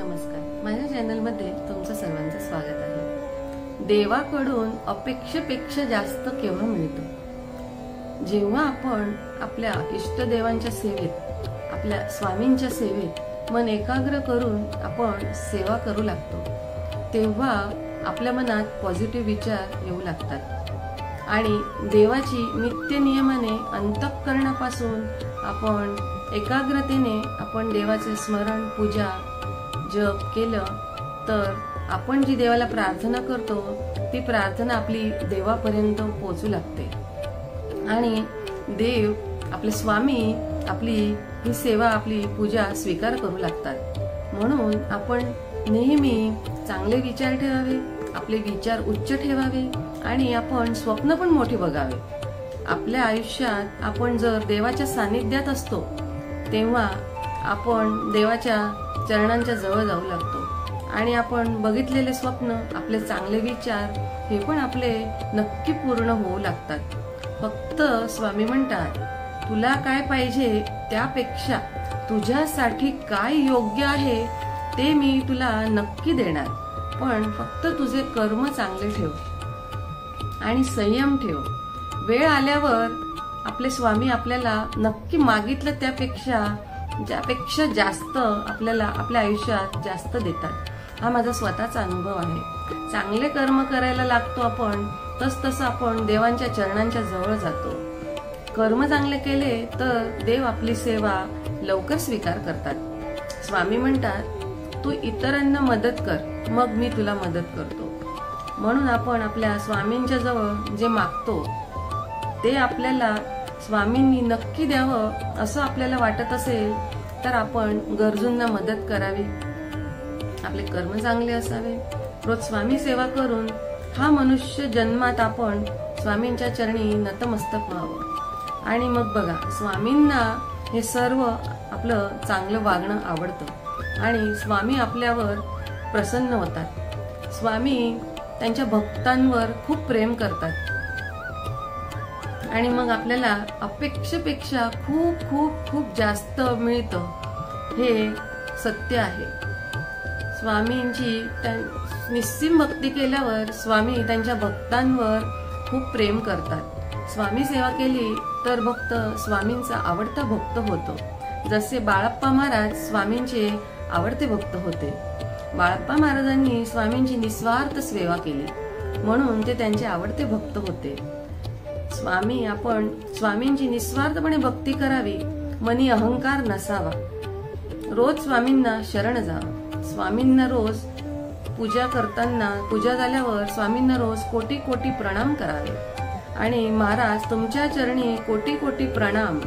नमस्कार, माझ्या चॅनलमध्ये तुमचं सर्वांचं स्वागत आहे। देवाकडून अपेक्षेपेक्षा जास्त केव्हा मिळतं? जेव्हा आपण आपल्या इष्टदेवांच्या सेवेत, आपल्या स्वामींच्या सेवेत मन एकाग्र करून आपण सेवा करू लागतो, तेव्हा आपल्या मनात पॉझिटिव्ह विचार येऊ लागतात आणि देवाची नित्य नियमाने अंतःकरणापासून आपण एकाग्रतेने आपण देवाचे स्मरण, पूजा, जप केलं तर आपण जी देवाला प्रार्थना करतो ती प्रार्थना आपली देवापर्यंत पोहोचू लागते आणि देव, आपले स्वामी आपली ही सेवा, आपली पूजा स्वीकार करू लागतात। म्हणून आपण नेहमी चांगले विचार ठेवावे, आपले विचार उच्च ठेवावे आणि आपण स्वप्न पण मोठे बघावे। आपल्या आयुष्यात आपण जर देवाच्या सानिध्यात असतो तेव्हा आपण देवाच्या चरणांच्या जवळ जाऊ लागतो आणि आपण बघितलेले स्वप्न, आपले चांगले विचार हे पण आपले नक्की पूर्ण होऊ लागतात। फक्त स्वामी म्हणतात, तुला काय पाहिजे त्यापेक्षा तुझ्यासाठी काय योग्य आहे ते मी तुला नक्की देणार, पण फक्त तुझे कर्म चांगले ठेव आणि संयम ठेव। वेळ आल्यावर आपले स्वामी आपल्याला नक्की मागितलं त्यापेक्षा जास्त आपल्याला आपल्या आयुष्यात जास्त देतात। हा माझा स्वतःचा अनुभव आहे। चांगले कर्म करायला लागतो आपण, तसतसं आपण देवांच्या चरणांच्या जवळ जातो। कर्म चांगले केले तर देव आपली सेवा लवकर स्वीकार करतात। स्वामी म्हणतात, तू इतरांना मदत कर, मग मी तुला मदत करतो। म्हणून आपण आपल्या स्वामींच्या जवळ जे मागतो ते आपल्याला स्वामींनी नक्की द्यावं असं आपल्याला वाटत असेल तर आपण गरजूंना मदत करावी, आपले कर्म चांगले असावे, रोज स्वामी सेवा करून हा मनुष्य जन्मात आपण स्वामींच्या चरणी नतमस्तक व्हावं। आणि मग बघा, स्वामींना हे सर्व आपलं चांगलं वागणं आवडतं आणि स्वामी आपल्यावर प्रसन्न होतात। स्वामी त्यांच्या भक्तांवर खूप प्रेम करतात आणि मग आपल्याला अपेक्षेपेक्षा खूप खूप खूप जास्त मिळतं, हे सत्य आहे। स्वामींची निस्सीम भक्ती केल्यावर स्वामी त्यांच्या भक्तांवर खूप प्रेम करतात। स्वामी सेवा केली तर भक्त स्वामींचा आवडता भक्त होतो। जसे बाळप्पा महाराज स्वामींचे आवडते भक्त होते। बाळप्पा महाराजांनी स्वामींची निस्वार्थ सेवा केली म्हणून ते त्यांचे आवडते भक्त होते। आपण स्वामींची निस्वार्थपणे भक्ती करावी, मनी अहंकार नसावा। रोज स्वामींना शरण जावं, स्वामींना रोज पूजा करताना, पूजा झाल्यावर स्वामींना रोज कोटी कोटी प्रणाम करावे आणि महाराज तुमच्या चरणी कोटी कोटी प्रणाम,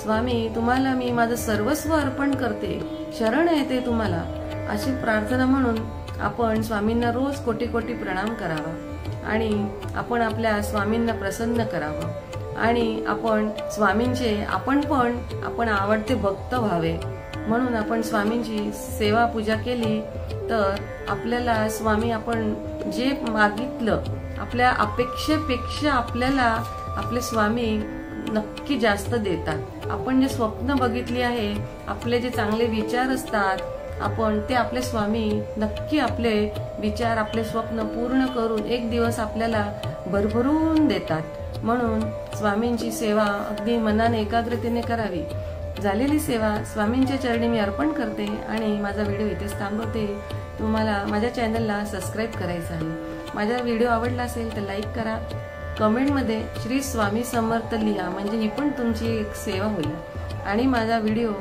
स्वामी तुम्हाला मी माझं सर्वस्व अर्पण करते, शरण येते तुम्हाला, अशी प्रार्थना म्हणून आपण स्वामींना रोज कोटी कोटी प्रणाम करावा आणि आपण आपल्या स्वामींना प्रसन्न करावं आणि आपण स्वामींचे आपण आवडते भक्त व्हावे। म्हणून आपण स्वामींची सेवा पूजा केली तर आपल्याला स्वामी आपण जे मागितलं, आपल्या अपेक्षेपेक्षा आपल्याला आपले स्वामी नक्की जास्त देतात। आपण जे स्वप्न बघितली आहे, आपले जे चांगले विचार असतात, आपण ते आपले स्वामी नक्की आपले विचार, आपले स्वप्न पूर्ण करून एक दिवस आपल्याला भरभरून देतात। म्हणून स्वामींची सेवा अगदी मनाने एकाग्रतेने करावी। झालेली सेवा स्वामींच्या चरणी मी अर्पण करते आणि माझा व्हिडिओ इथेच थांबवते। तुम्हाला माझ्या चॅनलला सबस्क्राईब करायचं आहे। माझा व्हिडिओ आवडला असेल तर लाईक करा, कमेंटमध्ये श्री स्वामी समर्थ लिहा, म्हणजे ही पण तुमची एक सेवा होईल आणि माझा व्हिडिओ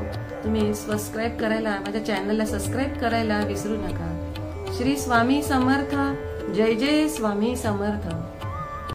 तुम्ही सबस्क्राईब करायला, माझ्या चॅनलला सबस्क्राईब करायला विसरू नका। श्री स्वामी समर्थ, जय जय स्वामी समर्थ।